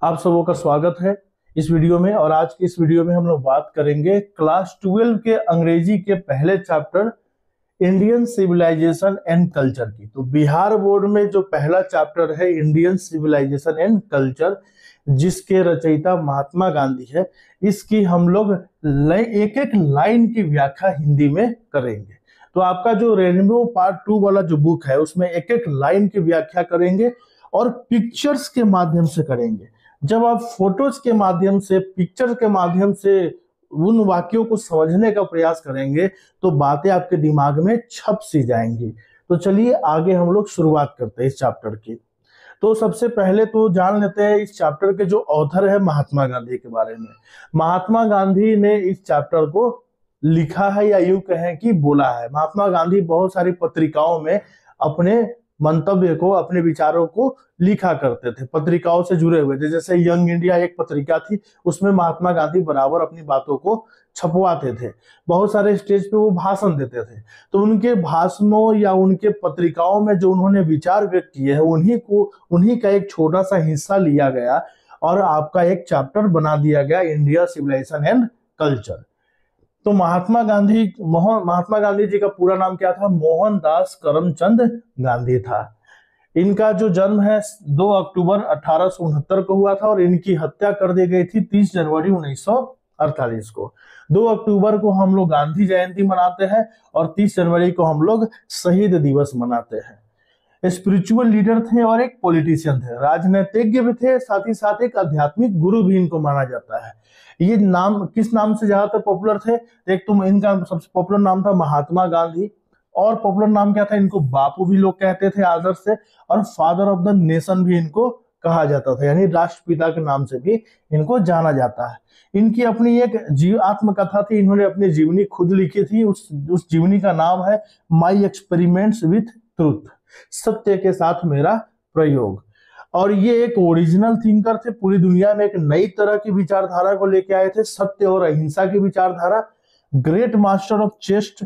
आप सबों का स्वागत है इस वीडियो में। और आज की इस वीडियो में हम लोग बात करेंगे क्लास 12 के अंग्रेजी के पहले chapter Indian civilisation and culture की। तो बिहार बोर्ड में जो पहला चैप्टर है इंडियन सिविलाइजेशन एंड कल्चर, जिसके रचयिता महात्मा गांधी है, इसकी हम लोग एक एक लाइन की व्याख्या हिंदी में करेंगे। तो आपका जो रेनबो पार्ट 2 वाला जो बुक है उसमें एक एक लाइन की व्याख्या करेंगे और पिक्चर्स के माध्यम से करेंगे। जब आप फोटोज के माध्यम से, पिक्चर के माध्यम से उन वाक्यों को समझने का प्रयास करेंगे तो बातें आपके दिमाग में छप सी जाएंगी। तो चलिए आगे हम लोग शुरुआत करते हैं इस चैप्टर की। तो सबसे पहले तो जान लेते हैं इस चैप्टर के जो ऑथर है महात्मा गांधी के बारे में। महात्मा गांधी ने इस चैप्टर को लिखा है या यूं कहें कि बोला है। महात्मा गांधी बहुत सारी पत्रिकाओं में अपने मंतव्य को, अपने विचारों को लिखा करते थे, पत्रिकाओं से जुड़े हुए थे। जैसे यंग इंडिया एक पत्रिका थी, उसमें महात्मा गांधी बराबर अपनी बातों को छपवाते थे। बहुत सारे स्टेज पे वो भाषण देते थे। तो उनके भाषणों या उनके पत्रिकाओं में जो उन्होंने विचार व्यक्त किए हैं उन्हीं का एक छोटा सा हिस्सा लिया गया और आपका एक चैप्टर बना दिया गया, इंडिया सिविलाइजेशन एंड कल्चर। तो महात्मा गांधी जी का पूरा नाम क्या था? मोहनदास करमचंद गांधी था। इनका जो जन्म है 2 अक्टूबर 1869 को हुआ था और इनकी हत्या कर दी गई थी 30 जनवरी 1948 को। 2 अक्टूबर को हम लोग गांधी जयंती मनाते हैं और 30 जनवरी को हम लोग शहीद दिवस मनाते हैं। स्पिरिचुअल लीडर थे और एक पॉलिटिशियन थे, राजनीतिज्ञ भी थे, साथ ही साथ एक आध्यात्मिक गुरु भी इनको माना जाता है। ये नाम किस नाम से ज्यादातर पॉपुलर थे? एक तो इनका सबसे पॉपुलर नाम था महात्मा गांधी, और पॉपुलर नाम क्या था? इनको बापू भी लोग कहते थे आदर से, और फादर ऑफ द नेशन भी इनको कहा जाता था, यानी राष्ट्रपिता के नाम से भी इनको जाना जाता है। इनकी अपनी एक आत्मकथा थी, इन्होंने अपनी जीवनी खुद लिखी थी। उस जीवनी का नाम है माई एक्सपेरिमेंट्स विथ ट्रूथ, सत्य के साथ मेरा प्रयोग। और ये एक ओरिजिनल थिंकर थे, पूरी दुनिया में एक नई तरह की विचारधारा को लेके आए थे, सत्य और अहिंसा की विचारधारा। Great master of chest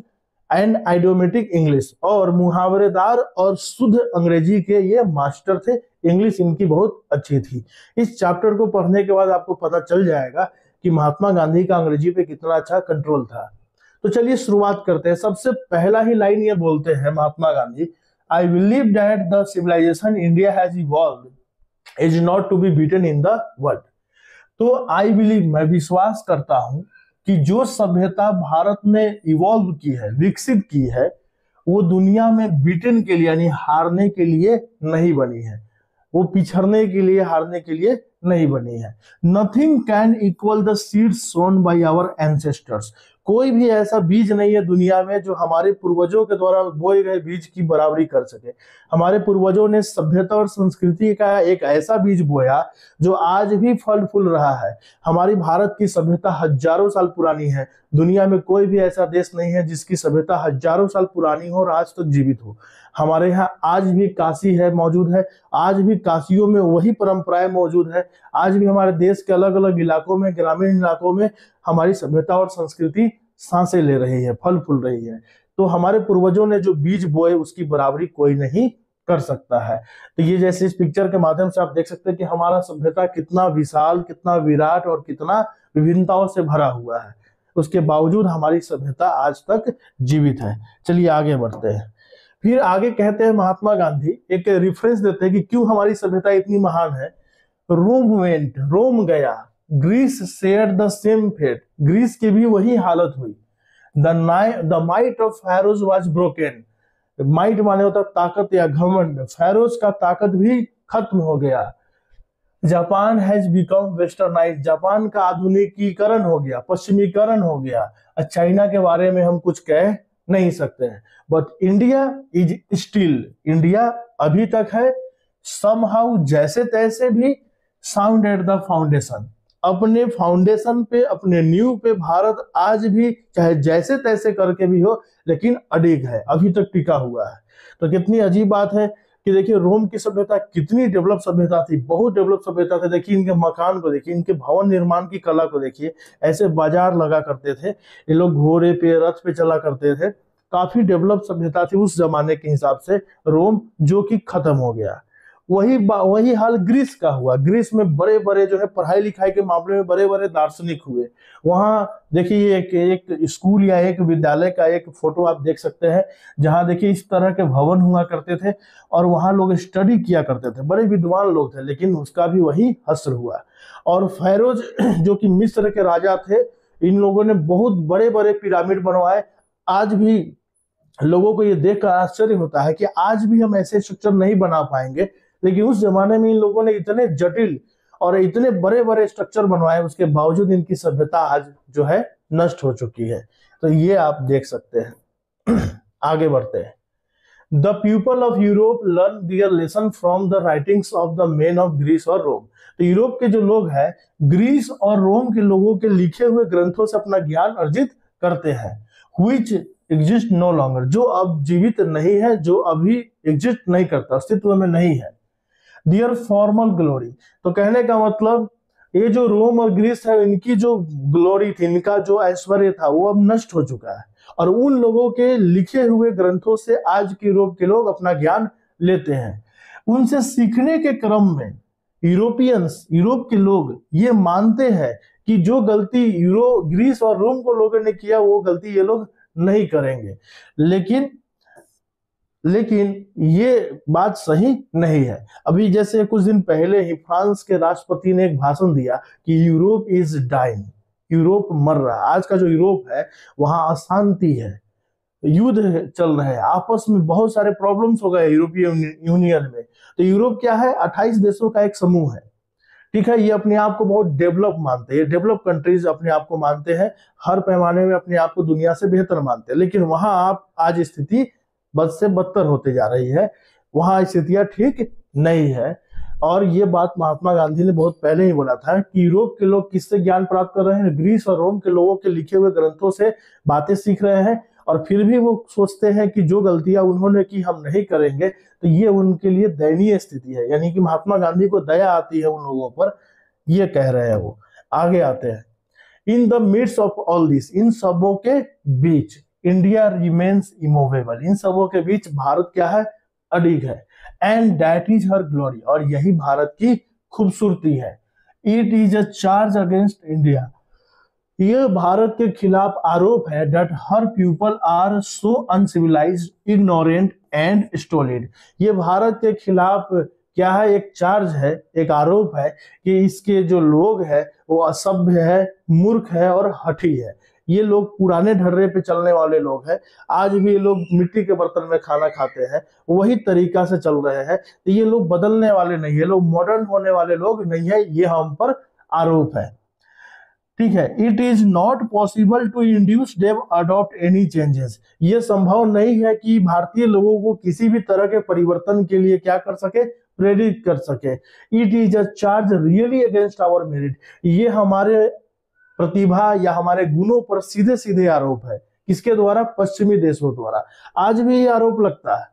and idiomatic English, और मुहावरेदार और शुद्ध अंग्रेजी के ये मास्टर थे। इंग्लिश इनकी बहुत अच्छी थी। इस चैप्टर को पढ़ने के बाद आपको पता चल जाएगा कि महात्मा गांधी का अंग्रेजी पे कितना अच्छा कंट्रोल था। तो चलिए शुरुआत करते हैं। सबसे पहला ही लाइन ये बोलते हैं Mahatma Gandhi, I believe that the civilization India has evolved is not to be beaten in the world। तो I believe, मैं विश्वास करता हूं कि जो सभ्यता भारत ने इवॉल्व की है, विकसित की है, वो दुनिया में बीटन के लिए यानी हारने के लिए नहीं बनी है, वो पिछड़ने के लिए, हारने के लिए नहीं बनी है। Nothing can equal the seeds sown by our ancestors। कोई भी ऐसा बीज नहीं है दुनिया में जो हमारे पूर्वजों के द्वारा बोए गए बीज की बराबरी कर सके। हमारे पूर्वजों ने सभ्यता और संस्कृति का एक ऐसा बीज बोया जो आज भी फल फूल रहा है। हमारी भारत की सभ्यता हजारों साल पुरानी है। दुनिया में कोई भी ऐसा देश नहीं है जिसकी सभ्यता हजारों साल पुरानी हो और आज तक जीवित हो। हमारे यहाँ आज भी काशी है, मौजूद है। आज भी काशियों में वही परंपराएं मौजूद है। आज भी हमारे देश के अलग अलग इलाकों में, ग्रामीण इलाकों में हमारी सभ्यता और संस्कृति सांसें ले रही है, फल फूल रही है। तो हमारे पूर्वजों ने जो बीज बोए उसकी बराबरी कोई नहीं कर सकता है। तो ये जैसे इस पिक्चर के माध्यम से आप देख सकते हैं कि हमारा सभ्यता कितना विशाल, कितना विराट और कितना विभिन्नताओं से भरा हुआ है। उसके बावजूद हमारी सभ्यता आज तक जीवित है। चलिए आगे बढ़ते हैं। फिर आगे कहते हैं महात्मा गांधी, एक रेफरेंस देते हैं कि क्यों हमारी सभ्यता इतनी महान है। रोम गया, Greece shared the same fate. Greece की भी वही हालत हुई। The might of Pharaohs was broken. Might माने होता ताकत या घमंड। फैरोज का ताकत भी खत्म हो गया। Japan has become westernise. Japan का आधुनिकीकरण हो गया, पश्चिमीकरण हो गया। चाइना के बारे में हम कुछ कह नहीं सकते हैं। But India is still, India अभी तक है, समहाउ जैसे तैसे भी, साउंड एट द फाउंडेशन। अपने फाउंडेशन पे, अपने नींव पे भारत आज भी चाहे जैसे तैसे करके भी हो लेकिन अडिग है, अभी तक टिका हुआ है। तो कितनी अजीब बात है कि देखिए रोम की सभ्यता कितनी डेवलप सभ्यता थी, बहुत डेवलप सभ्यता थी। देखिए इनके मकान को देखिए, इनके भवन निर्माण की कला को देखिए, ऐसे बाजार लगा करते थे ये लोग, घोड़े पे, रथ पे चला करते थे। काफी डेवलप सभ्यता थी उस जमाने के हिसाब से रोम, जो कि खत्म हो गया। वही हाल ग्रीस का हुआ। ग्रीस में बड़े बड़े जो है पढ़ाई लिखाई के मामले में बड़े बड़े दार्शनिक हुए। वहां देखिए एक स्कूल या एक विद्यालय का एक फोटो आप देख सकते हैं, जहां देखिए इस तरह के भवन हुआ करते थे और वहां लोग स्टडी किया करते थे, बड़े विद्वान लोग थे, लेकिन उसका भी वही हश्र हुआ। और फैरोज जो कि मिस्र के राजा थे, इन लोगों ने बहुत बड़े बड़े पिरामिड बनवाए। आज भी लोगों को ये देखकर आश्चर्य होता है कि आज भी हम ऐसे स्ट्रक्चर नहीं बना पाएंगे, लेकिन उस जमाने में इन लोगों ने इतने जटिल और इतने बड़े बड़े स्ट्रक्चर बनवाए, उसके बावजूद इनकी सभ्यता आज जो है नष्ट हो चुकी है। तो ये आप देख सकते हैं। आगे बढ़ते हैं। The people of Europe learn their lesson from the writings of the men of Greece और रोम। तो यूरोप के जो लोग हैं, ग्रीस और रोम के लोगों के लिखे हुए ग्रंथों से अपना ज्ञान अर्जित करते हैं। व्हिच एग्जिस्ट नो लॉन्गर, जो अब जीवित नहीं है, जो अभी एग्जिस्ट नहीं करता, अस्तित्व में नहीं है। दियर फॉर्मल ग्लोरी, तो कहने का मतलब ये जो रोम और ग्रीस है, इनकी जो ग्लोरी थी, इनका जो ऐश्वर्य था, वो अब नष्ट हो चुका है। और उन लोगों के लिखे हुए ग्रंथों से आज के यूरोप के लोग अपना ज्ञान लेते हैं। उनसे सीखने के क्रम में यूरोप के लोग ये मानते हैं कि जो गलती ग्रीस और रोम को लोगों ने किया, वो गलती ये लोग नहीं करेंगे। लेकिन ये बात सही नहीं है। अभी जैसे कुछ दिन पहले ही फ्रांस के राष्ट्रपति ने एक भाषण दिया कि यूरोप इज डाइंग, यूरोप मर रहा है। आज का जो यूरोप है, वहां अशांति है, युद्ध चल रहे हैं, आपस में बहुत सारे प्रॉब्लम्स हो गए यूरोपीय यूनियन में। तो यूरोप क्या है? 28 देशों का एक समूह है, ठीक है। ये अपने आप को बहुत डेवलप मानते हैं, डेवलप कंट्रीज अपने आप को मानते हैं, हर पैमाने में अपने आप को दुनिया से बेहतर मानते हैं। लेकिन वहां आप आज स्थिति बद से बदतर होते जा रही है, वहां स्थितियां ठीक नहीं है। और ये बात महात्मा गांधी ने बहुत पहले ही बोला था कि यूरोप के लोग किससे ज्ञान प्राप्त कर रहे हैं? ग्रीस और रोम के लोगों के लिखे हुए ग्रंथों से बातें सीख रहे हैं, और फिर भी वो सोचते हैं कि जो गलतियां उन्होंने की हम नहीं करेंगे। तो ये उनके लिए दयनीय स्थिति है, यानी कि महात्मा गांधी को दया आती है उन लोगों पर, ये कह रहे हैं वो। आगे आते हैं। In the midst of all this, इन सबों के बीच इंडिया रिमेन्स इमूवेबल, इन सबों के बीच भारत क्या है? अडिग है। And that is her glory, और यही भारत की खूबसूरती है। It is a charge against India, यह भारत के खिलाफ आरोप है। That her people are so uncivilised, ignorant and stolid, ये भारत के खिलाफ क्या है? एक चार्ज है, एक आरोप है कि इसके जो लोग हैं वो असभ्य है, मूर्ख है और हठी है। ये लोग पुराने ढर्रे पे चलने वाले लोग हैं। आज भी ये लोग मिट्टी के बर्तन में खाना खाते हैं, वही तरीका से चल रहे हैं। तो ये लोग बदलने वाले नहीं है, लोग मॉडर्न होने वाले लोग नहीं है, ये हम पर आरोप है, ठीक है। It is not possible to induce them adopt any changes, ये संभव नहीं है कि भारतीय लोगों को किसी भी तरह के परिवर्तन के लिए क्या कर सके? प्रेरित कर सके। It is a charge really against our merit, ये हमारे प्रतिभा या हमारे गुणों पर सीधे सीधे आरोप है। किसके द्वारा? पश्चिमी देशों द्वारा। आज भी ये आरोप लगता है,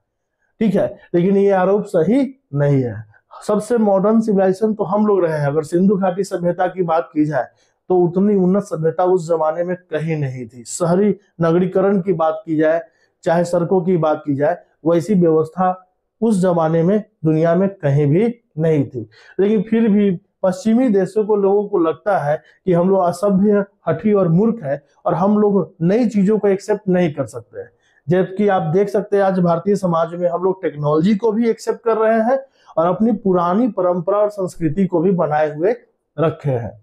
ठीक है, लेकिन ये आरोप सही नहीं है। सबसे मॉडर्न सिविलाइजेशन तो हम लोग रहे हैं। अगर सिंधु घाटी सभ्यता की बात की जाए तो उतनी उन्नत सभ्यता उस जमाने में कहीं नहीं थी। शहरी नगरीकरण की बात की जाए, चाहे सड़कों की बात की जाए, वैसी व्यवस्था उस जमाने में दुनिया में कहीं भी नहीं थी। लेकिन फिर भी पश्चिमी देशों को लोगों को लगता है कि हम लोग असभ्य, हठी और मूर्ख है, और हम लोग नई चीजों को एक्सेप्ट नहीं कर सकते हैं। जबकि आप देख सकते हैं आज भारतीय समाज में हम लोग टेक्नोलॉजी को भी एक्सेप्ट कर रहे हैं और अपनी पुरानी परंपरा और संस्कृति को भी बनाए हुए रखे हैं।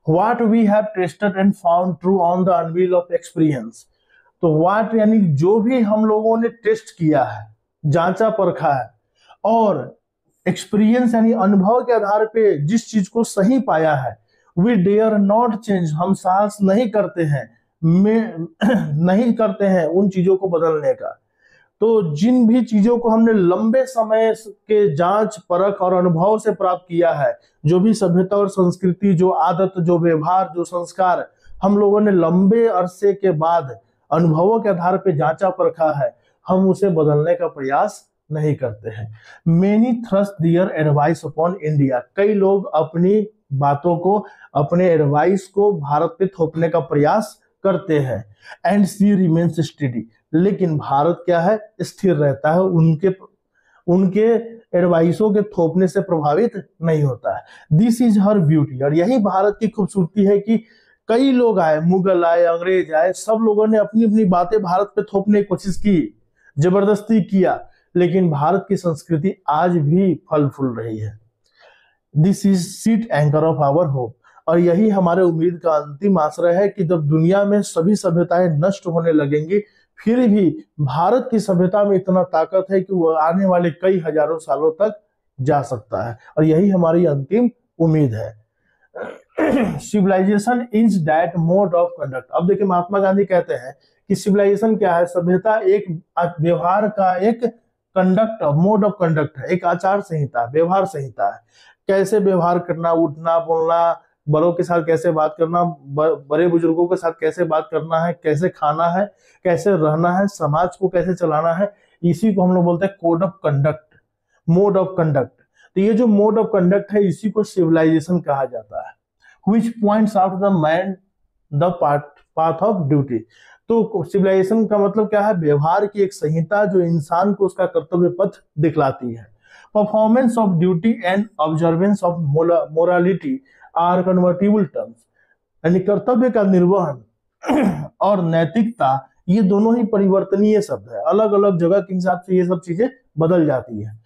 What we have tested and found true on the anvil of experience, तो what यानी जो भी हम लोगों ने टेस्ट किया है, जांचा परखा है, और एक्सपीरियंस यानी अनुभव के आधार पे जिस चीज को सही पाया है, we dare not change, हम साहस नहीं करते हैं, नहीं करते हैं उन चीजों को बदलने का। तो जिन भी चीजों को हमने लंबे समय के जांच परख और अनुभव से प्राप्त किया है, जो भी सभ्यता और संस्कृति, जो आदत, जो व्यवहार, जो संस्कार हम लोगों ने लंबे अरसे के बाद अनुभवों के आधार पर जांचा परखा है, हम उसे बदलने का प्रयास नहीं करते हैं। मेनी थ्रस्ट दियर एडवाइस अपॉन इंडिया, कई लोग अपनी बातों को, अपने एडवाइस को भारत पे थोपने का प्रयास करते हैं। एंड सी रिमेन्स स्टडी, लेकिन भारत क्या है? स्थिर रहता है, उनके एडवाइसों के थोपने से प्रभावित नहीं होता है। दिस इज हर ब्यूटी, और यही भारत की खूबसूरती है कि कई लोग आए, मुगल आए, अंग्रेज आए, सब लोगों ने अपनी अपनी बातें भारत पे थोपने की कोशिश की, जबरदस्ती किया, लेकिन भारत की संस्कृति आज भी फल फूल रही है। This is sheet anchor of our hope, और यही हमारे उम्मीद का अंतिम आश्रय है कि जब दुनिया में सभी सभ्यताएं नष्ट होने लगेंगी, फिर भी भारत की सभ्यता में इतना ताकत है कि वो आने वाले कई हजारों सालों तक जा सकता है, और यही हमारी अंतिम उम्मीद है। Civilisation is that mode of conduct. अब देखिए महात्मा गांधी कहते हैं कि सिविलाइजेशन क्या है, सभ्यता एक व्यवहार का एक कंडक्ट, मोड ऑफ कंडक्ट है, एक आचार संहिता, व्यवहार संहिता है। कैसे व्यवहार करना, उठना बोलना, बड़ों के साथ कैसे बात करना, बड़े बुजुर्गों के साथ कैसे बात करना है, कैसे खाना है, कैसे रहना है, समाज को कैसे चलाना है, इसी को हम लोग बोलते हैं code of conduct, mode of conduct. तो ये जो मोड ऑफ कंडक्ट है, इसी को सिविलाइजेशन कहा जाता है। Which points out the man the path of duty। तो सिविलाइजेशन का मतलब क्या है, व्यवहार की एक संहिता जो इंसान को उसका कर्तव्य पथ दिखलाती है। Performance of duty and observance of morality are convertible terms, यानी कर्तव्य का निर्वहन और नैतिकता, ये दोनों ही परिवर्तनीय शब्द है, अलग अलग जगह के हिसाब से ये सब चीजें बदल जाती है।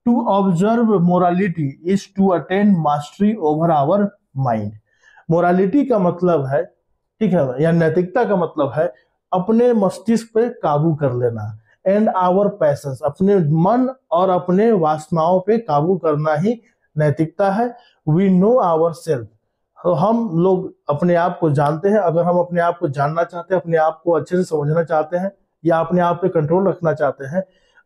To observe morality is to attain mastery over our mind. Morality का मतलब है, ठीक है, या नैतिकता का मतलब है अपने मस्तिष्क पे काबू कर लेना, एंड आवर पैशंस, अपने मन और अपने वासनाओं पे काबू करना ही नैतिकता है। वी नो आवर सेल्फ, तो हम लोग अपने आप को जानते हैं। अगर हम अपने आप को जानना चाहते हैं, अपने आप को अच्छे से समझना चाहते हैं, या अपने आप पे कंट्रोल रखना चाहते हैं,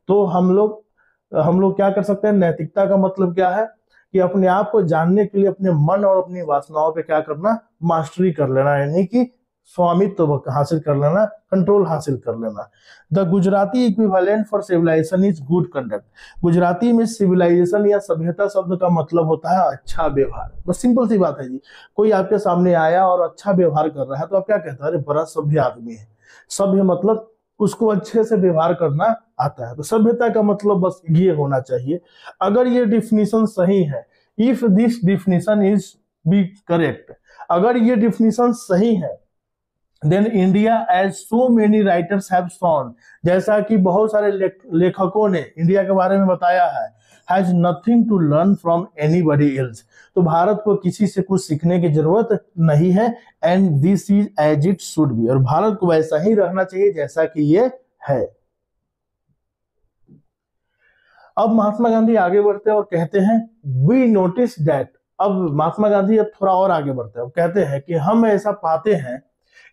तो हम लोग क्या कर सकते हैं। नैतिकता का मतलब क्या है कि अपने आप को जानने के लिए अपने मन और अपनी वासनाओं पे क्या करना, मास्टरी कर लेना, यानी कि स्वामित्व हासिल कर लेना, कंट्रोल हासिल कर लेना। The Gujarati equivalent for civilisation is good conduct. Gujarati में सिविलाइजेशन या सभ्यता शब्द का मतलब होता है अच्छा व्यवहार। बस सिंपल सी बात है जी, कोई आपके सामने आया और अच्छा व्यवहार कर रहा है तो आप क्या कहते हैं, अरे बड़ा सभ्य आदमी है। सभ्य मतलब उसको अच्छे से व्यवहार करना आता है। तो सभ्यता का मतलब बस ये होना चाहिए। अगर ये डिफिनीशन सही है, if this definition is be correct, अगर ये डिफिनीशन सही है, then India as so many writers have shown, जैसा कि बहुत सारे लेखकों ने इंडिया के बारे में बताया है, has nothing to learn from anybody else. तो भारत को किसी से कुछ सीखने की जरूरत नहीं है, and this is as it should be, और भारत को वैसा ही रहना चाहिए जैसा कि ये है। अब महात्मा गांधी आगे बढ़ते हैं और कहते हैं वी नोटिस दैट। अब महात्मा गांधी अब थोड़ा और आगे बढ़ते हैं, कहते हैं कि हम ऐसा पाते हैं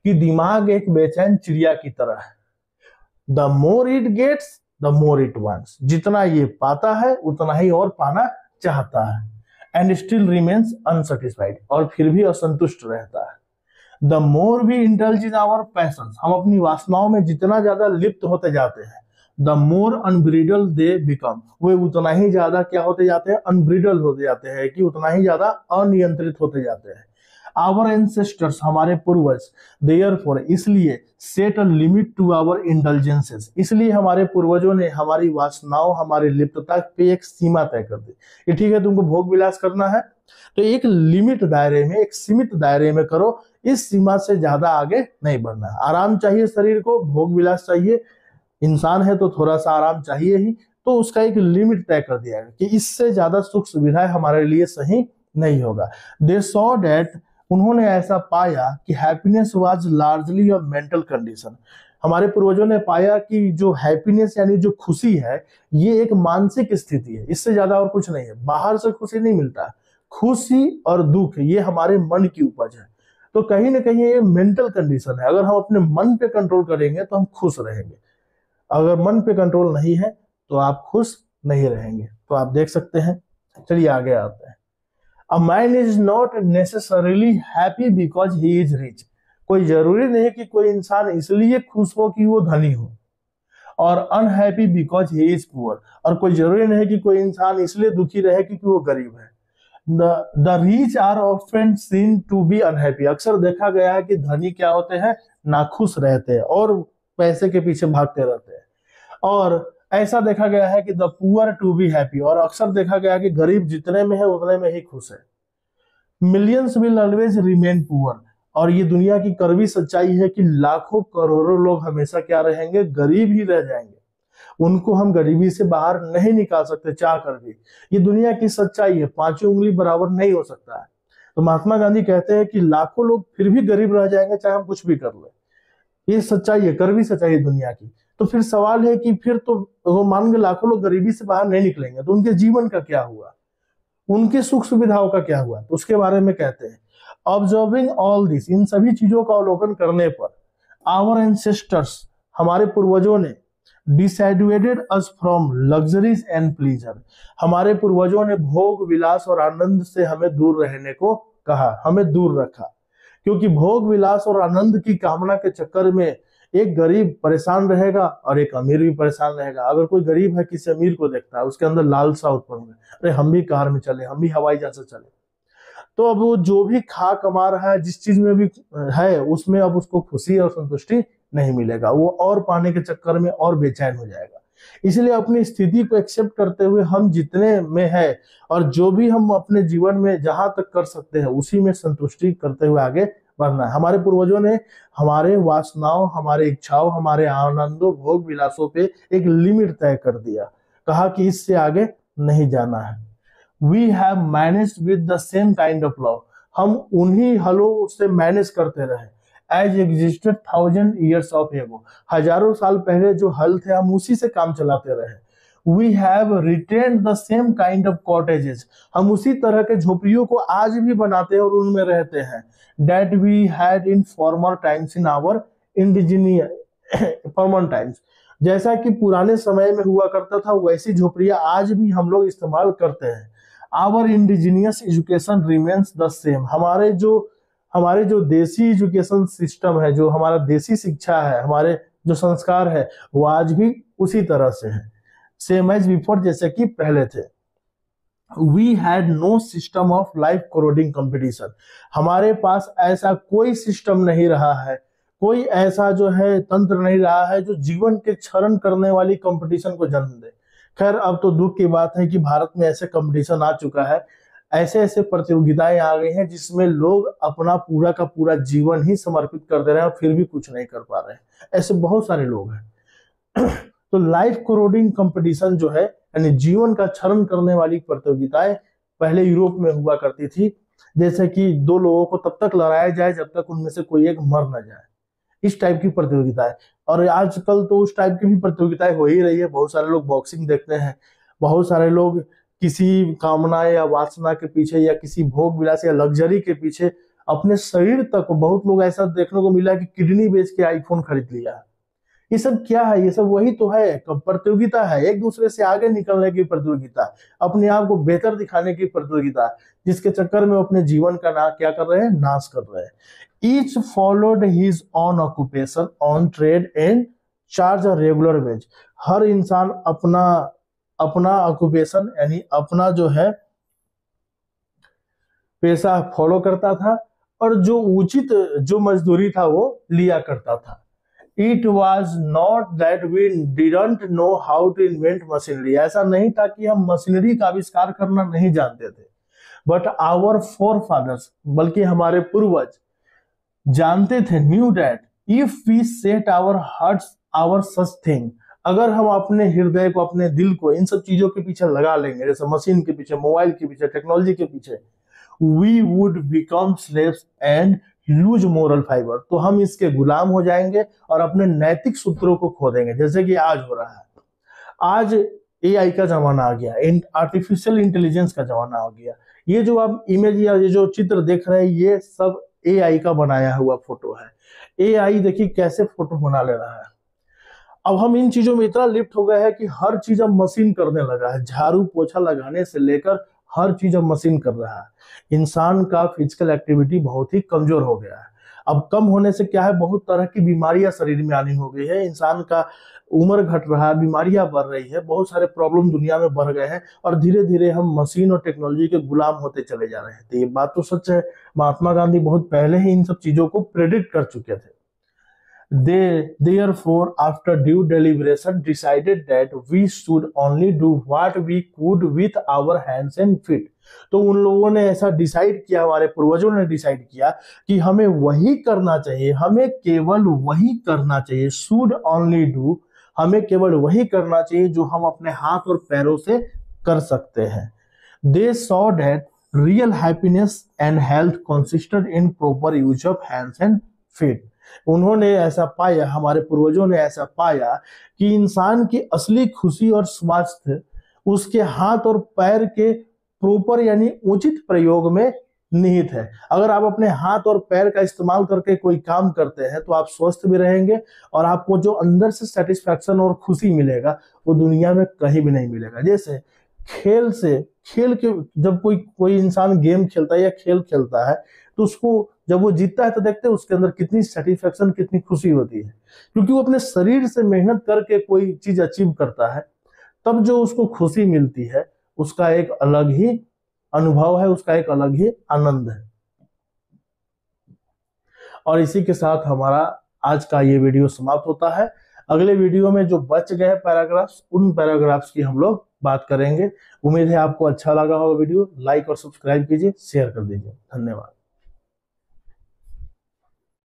कि दिमाग एक बेचैन चिड़िया की तरह है। The more it gets the more it wants, जितना ये पाता है उतना ही और पाना चाहता है, एंड स्टिल रिमेन्स अनसेटिस्फाइड, और फिर भी असंतुष्ट रहता है। The more we indulge in our passions, हम अपनी वासनाओं में जितना ज्यादा लिप्त होते जाते हैं, द मोर अनब्रिडल दे बिकम, वे उतना ही ज्यादा क्या होते जाते हैं, अनब्रिडल होते जाते हैं, कि उतना ही ज्यादा अनियंत्रित होते जाते हैं। आवर एंसेस्टर्स, हमारे पूर्वज, देयरफॉर, इसलिए, set a limit to our indulgences, इसलिए हमारे पूर्वजों ने हमारी वासनाओं, हमारी लिप्तता पे एक सीमा तय कर दी कि ठीक है तुमको भोग विलास करना है तो एक लिमिट दायरे में, एक सीमित दायरे में करो, इस सीमा से ज्यादा आगे नहीं बढ़ना। आराम चाहिए शरीर को, भोग विलास चाहिए, इंसान है तो थोड़ा सा आराम चाहिए ही, तो उसका एक लिमिट तय कर दिया है कि इससे ज्यादा सुख सुविधाएं हमारे लिए सही नहीं होगा। दे सॉ दैट, उन्होंने ऐसा पाया कि happiness was largely a mental condition, हमारे पूर्वजों ने पाया कि जो हैप्पीनेस यानी जो खुशी है ये एक मानसिक स्थिति है, इससे ज्यादा और कुछ नहीं है। बाहर से खुशी नहीं मिलता, खुशी और दुख ये हमारे मन की उपज है। तो कहीं ना कहीं ये मेंटल कंडीशन है। अगर हम अपने मन पे कंट्रोल करेंगे तो हम खुश रहेंगे, अगर मन पे कंट्रोल नहीं है तो आप खुश नहीं रहेंगे। तो आप देख सकते हैं, चलिए आगे आते हैं। A man is not necessarily happy because he is rich। कोई जरूरी नहीं कि कोई इंसान इसलिए खुश हो कि वो धनी हो, और unhappy because he is poor, और कोई जरूरी नहीं कि कोई इंसान इसलिए दुखी रहे क्योंकि वो गरीब है। The rich are often seen to be unhappy, अक्सर देखा गया है कि धनी क्या होते हैं, नाखुश रहते हैं और पैसे के पीछे भागते रहते हैं। और ऐसा देखा गया है कि the poor to be happy, और अक्सर देखा गया है कि गरीब जितने में है उतने में ही खुश है। Millions will always remain poor, और ये दुनिया की कड़वी सच्चाई है कि लाखों करोड़ों लोग हमेशा क्या रहेंगे, गरीब ही रह जाएंगे। उनको हम गरीबी से बाहर नहीं निकाल सकते चाह कर भी। ये दुनिया की सच्चाई है, पांचों उंगली बराबर नहीं हो सकता है। तो महात्मा गांधी कहते हैं कि लाखों लोग फिर भी गरीब रह जाएंगे चाहे हम कुछ भी कर ले। ये सच्चाई है, कड़वी सच्चाई है दुनिया की। तो फिर सवाल है कि फिर तो वो मान के लाखों लोग गरीबी से बाहर नहीं निकलेंगे, तो उनके जीवन का क्या हुआ, उनके सुख सुविधाओं का क्या हुआ? तो उसके बारे में कहते हैं, ऑब्जर्विंग ऑल दिस, इन सभी चीजों का अवलोकन करने पर, आवर एंसेस्टर्स, हमारे पूर्वजों ने, dissuaded us from luxuries and pleasure, हमारे पूर्वजों ने भोग विलास और आनंद से हमें दूर रहने को कहा, हमें दूर रखा। क्योंकि भोग विलास और आनंद की कामना के चक्कर में एक गरीब परेशान रहेगा और एक अमीर भी परेशान रहेगा। अगर कोई गरीब है किसी अमीर को देखता है, उसके अंदर लालसा उत्पन्न होगी, अरे हम भी कार में चले, हम भी हवाई जहाज से चले। तो अब वो जो भी खा कमा रहा है, जिस चीज में भी है, उसमें अब उसको खुशी और संतुष्टि नहीं मिलेगा, वो और पाने के चक्कर में और बेचैन हो जाएगा। इसलिए अपनी स्थिति को एक्सेप्ट करते हुए हम जितने में है और जो भी हम अपने जीवन में जहां तक कर सकते हैं उसी में संतुष्टि करते हुए आगे बढ़ना है। हमारे पूर्वजों ने हमारे वासनाओं, हमारे इच्छाओं, हमारे आनंदों, भोग विलासों पे एक लिमिट तय कर दिया, कहा कि इससे आगे नहीं जाना है। We have managed with the same kind of plough, हम उन्हीं हलों से मैनेज करते रहे। एज एग्जिस्टेड 1000 years ऑफ एगो, हजारों साल पहले जो हल थे हम उसी से काम चलाते रहे। We have retained the same kind of cottages, हम उसी तरह के झोपड़ियों को आज भी बनाते हैं और उनमें रहते हैं। That we had in former times in our indigenous former times, जैसा कि पुराने समय में हुआ करता था वैसी झोपड़ियां आज भी हम लोग इस्तेमाल करते हैं। Our indigenous education remains the same, हमारे जो देसी एजुकेशन सिस्टम है, जो हमारा देसी शिक्षा है, हमारे जो संस्कार है, वो आज भी उसी तरह से है, सेम एज बिफोर, जैसे कि पहले थे। We had no system of life corroding competition, हमारे पास ऐसा कोई सिस्टम नहीं रहा है, कोई ऐसा जो है तंत्र नहीं रहा है जो जीवन के क्षरण करने वाली कंपटीशन को जन्म दे। खैर अब तो दुख की बात है कि भारत में ऐसे कंपटीशन आ चुका है, ऐसे ऐसे प्रतियोगिताएं आ गई हैं जिसमें लोग अपना पूरा का पूरा जीवन ही समर्पित कर दे रहे हैं और फिर भी कुछ नहीं कर पा रहे हैं। ऐसे बहुत सारे लोग हैं। तो लाइफ कोरोडिंग कंपटीशन जो है, यानी जीवन का क्षरण करने वाली प्रतियोगिताएं पहले यूरोप में हुआ करती थी, जैसे कि दो लोगों को तब तक लड़ाया जाए जब तक उनमें से कोई एक मर न जाए, इस टाइप की प्रतियोगिताएं। और आजकल तो उस टाइप की भी प्रतियोगिताएं हो ही रही है। बहुत सारे लोग बॉक्सिंग देखते हैं, बहुत सारे लोग किसी कामना या वासना के पीछे या किसी भोग विलास या लग्जरी के पीछे अपने शरीर तक, बहुत लोग ऐसा देखने को मिला कि किडनी बेच के आईफोन खरीद लिया। ये सब क्या है? ये सब वही तो है, प्रतियोगिता है, एक दूसरे से आगे निकलने की प्रतियोगिता, अपने आप को बेहतर दिखाने की प्रतियोगिता, जिसके चक्कर में अपने जीवन का क्या कर रहे हैं, नाश कर रहे हैं। Each followed his own occupation on trade and charge a regular wage, हर इंसान अपना ऑक्यूपेशन यानी अपना जो है पेशा फॉलो करता था और जो उचित जो मजदूरी था वो लिया करता था। It was not that we didn't know how to invent machinery, ऐसा नहीं था कि हम मशीनरी का आविष्कार करना नहीं जानते थे, but our forefathers, बल्कि हमारे पूर्वज जानते थे, knew that if we set our hearts our such thing, अगर हम अपने हृदय को, अपने दिल को इन सब चीजों के पीछे लगा लेंगे, जैसे मशीन के पीछे, मोबाइल के पीछे, टेक्नोलॉजी के पीछे, we would become slaves and lose moral fibre, तो हम इसके गुलाम हो जाएंगे और अपने नैतिक सूत्रों को खो देंगे, जैसे कि आज हो रहा है। आज एआई का जमाना आ गया, आर्टिफिशियल इंटेलिजेंस का जमाना आ गया। ये जो आप इमेज या ये जो चित्र देख रहे हैं, ये सब एआई का बनाया हुआ फोटो है। एआई देखिए कैसे फोटो बना ले रहा है। अब हम इन चीजों में इतना लिप्त हो गए हैं कि हर चीज अब मशीन करने लगा है, झाड़ू पोछा लगाने से लेकर हर चीज अब मशीन कर रहा है। इंसान का फिजिकल एक्टिविटी बहुत ही कमजोर हो गया है। अब कम होने से क्या है, बहुत तरह की बीमारियां शरीर में आनी हो गई है, इंसान का उम्र घट रहा है, बीमारियां बढ़ रही है, बहुत सारे प्रॉब्लम दुनिया में बढ़ गए हैं और धीरे धीरे हम मशीन और टेक्नोलॉजी के गुलाम होते चले जा रहे हैं। तो ये बात तो सच है, महात्मा गांधी बहुत पहले ही इन सब चीजों को प्रेडिक्ट कर चुके थे। They therefore, after due deliberation, decided that we should only do what we could with our hands and feet. तो उन लोगों ने ऐसा डिसाइड किया, हमारे पूर्वजों ने डिसाइड किया कि हमें वही करना चाहिए, हमें केवल वही करना चाहिए। शुड ओनली डू, हमें केवल वही करना चाहिए जो हम अपने हाथ और पैरों से कर सकते हैं। They saw that real happiness and health consisted in proper use of hands and feet. उन्होंने ऐसा पाया, हमारे पूर्वजों ने ऐसा पाया कि इंसान की असली खुशी और स्वास्थ्य उसके हाथ और पैर के प्रॉपर यानी उचित प्रयोग में निहित है। अगर आप अपने हाथ और पैर का इस्तेमाल करके कोई काम करते हैं तो आप स्वस्थ भी रहेंगे और आपको जो अंदर से सेटिस्फैक्शन और खुशी मिलेगा वो दुनिया में कहीं भी नहीं मिलेगा। जैसे खेल के जब कोई इंसान गेम खेलता है या खेल खेलता है तो उसको जब वो जीतता है तो देखते हैं उसके अंदर कितनी सेटिस्फैक्शन, कितनी खुशी होती है, क्योंकि वो अपने शरीर से मेहनत करके कोई चीज अचीव करता है। तब जो उसको खुशी मिलती है उसका एक अलग ही अनुभव है, उसका एक अलग ही आनंद है। और इसी के साथ हमारा आज का ये वीडियो समाप्त होता है। अगले वीडियो में जो बच गए पैराग्राफ्स, उन पैराग्राफ्स की हम लोग बात करेंगे। उम्मीद है आपको अच्छा लगा होगा वीडियो। लाइक और सब्सक्राइब कीजिए, शेयर कर दीजिए। धन्यवाद।